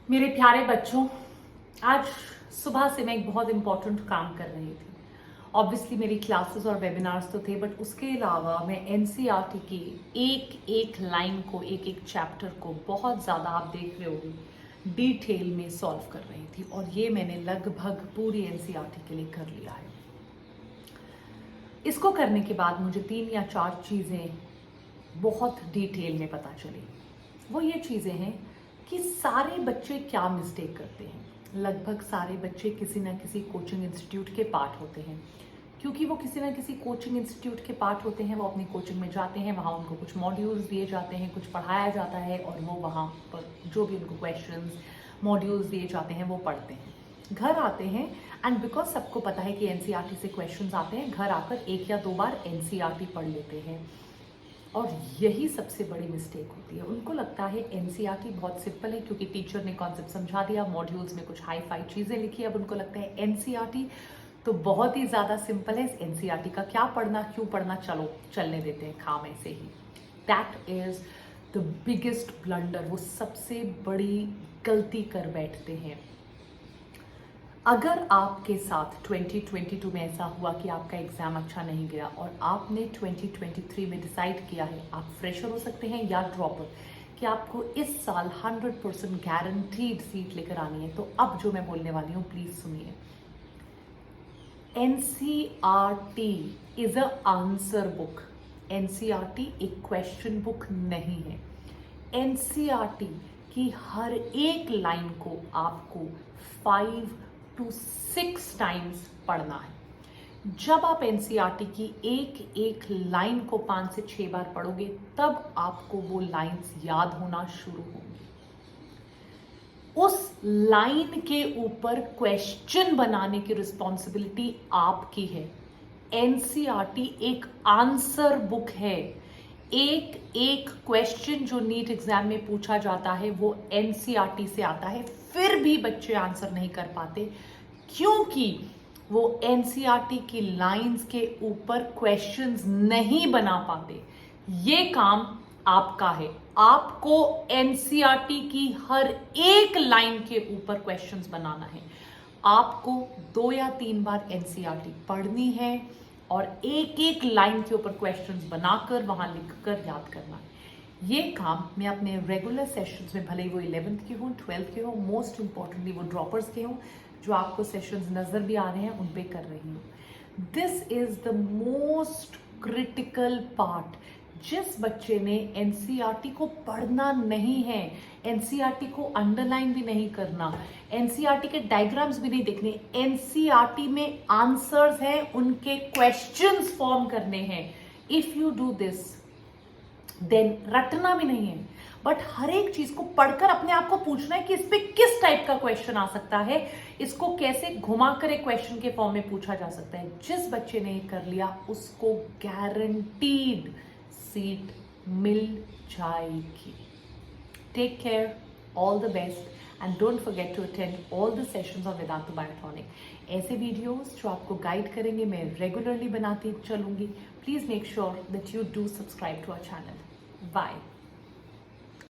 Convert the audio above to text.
मेरे प्यारे बच्चों, आज सुबह से मैं एक बहुत इंपॉर्टेंट काम कर रही थी। ऑब्वियसली मेरी क्लासेस और वेबिनार्स तो थे, बट उसके अलावा मैं एनसीईआरटी की एक एक लाइन को, एक एक चैप्टर को बहुत ज़्यादा, आप देख रहे होंगे, डिटेल में सॉल्व कर रही थी। और ये मैंने लगभग पूरी एनसीईआरटी के लिए कर लिया है। इसको करने के बाद मुझे 3 या 4 चीज़ें बहुत डिटेल में पता चली। वो ये चीज़ें हैं कि सारे बच्चे क्या मिस्टेक करते हैं। लगभग सारे बच्चे किसी ना किसी कोचिंग इंस्टीट्यूट के पार्ट होते हैं। क्योंकि वो किसी ना किसी कोचिंग इंस्टीट्यूट के पार्ट होते हैं, वो अपनी कोचिंग में जाते हैं, वहाँ उनको कुछ मॉड्यूल्स दिए जाते हैं, कुछ पढ़ाया जाता है, और वो वहाँ पर जो भी उनको क्वेश्चंस मॉड्यूल्स दिए जाते हैं वो पढ़ते हैं। घर आते हैं एंड बिकॉज सबको पता है कि एनसीईआरटी से क्वेश्चंस आते हैं, घर आकर 1 या 2 बार एनसीईआरटी पढ़ लेते हैं। और यही सबसे बड़ी मिस्टेक होती है। उनको लगता है एनसीईआरटी बहुत सिंपल है, क्योंकि टीचर ने कॉन्सेप्ट समझा दिया, मॉड्यूल्स में कुछ हाई फाई चीज़ें लिखी। अब उनको लगता है एनसीईआरटी तो बहुत ही ज़्यादा सिंपल है, एनसीईआरटी का क्या पढ़ना, क्यों पढ़ना, चलो चलने देते हैं काम ऐसे ही। That is the biggest blunder. वो सबसे बड़ी गलती कर बैठते हैं। अगर आपके साथ 2022 में ऐसा हुआ कि आपका एग्जाम अच्छा नहीं गया और आपने 2023 में डिसाइड किया है, आप फ्रेशर हो सकते हैं या ड्रॉपर, कि आपको इस साल 100% गारंटीड सीट लेकर आनी है, तो अब जो मैं बोलने वाली हूँ प्लीज सुनिए। NCERT is a answer book. NCERT एक क्वेश्चन बुक नहीं है। एनसीईआरटी की हर एक लाइन को आपको 5 to 6 टाइम्स पढ़ना है। जब आप एनसीईआरटी की एक एक लाइन को 5 से 6 बार पढ़ोगे, तब आपको वो लाइंस याद होना शुरू होंगी। उस लाइन के ऊपर क्वेश्चन बनाने की रिस्पॉन्सिबिलिटी आपकी है। एनसीईआरटी एक आंसर बुक है। एक एक क्वेश्चन जो नीट एग्जाम में पूछा जाता है वो एनसीईआरटी से आता है, फिर भी बच्चे आंसर नहीं कर पाते, क्योंकि वो एनसीईआरटी की लाइंस के ऊपर क्वेश्चंस नहीं बना पाते। ये काम आपका है। आपको एनसीईआरटी की हर एक लाइन के ऊपर क्वेश्चंस बनाना है। आपको 2 या 3 बार एनसीईआरटी पढ़नी है और एक एक लाइन के ऊपर क्वेश्चंस बनाकर वहां लिखकर याद करना है। ये काम मैं अपने रेगुलर सेशंस में, भले ही वो 11th के हों, 12th के हों, मोस्ट इंपॉर्टेंटली वो ड्रॉपर्स के हों, जो आपको सेशंस नजर भी आ रहे हैं, उन पे कर रही हूँ। This is the most critical part. जिस बच्चे ने एनसीईआरटी को पढ़ना नहीं है, एनसीईआरटी को अंडरलाइन भी नहीं करना, एनसीईआरटी के डायग्राम्स भी नहीं देखने, एनसीईआरटी में आंसर्स हैं, उनके क्वेश्चंस फॉर्म करने हैं। If you do this, then रटना भी नहीं है, बट हर एक चीज को पढ़कर अपने आप को पूछना है कि इस पे किस टाइप का क्वेश्चन आ सकता है, इसको कैसे घुमाकर एक क्वेश्चन के फॉर्म में पूछा जा सकता है। जिस बच्चे ने ये कर लिया, उसको गारंटीड सीट मिल जाएगी। Take care, all the best, and don't forget to attend all the sessions of Vedantu Biotronic. ऐसे वीडियोस जो आपको गाइड करेंगे मैं रेगुलरली बनाती चलूंगी। Please make sure that you do subscribe to our channel. Bye.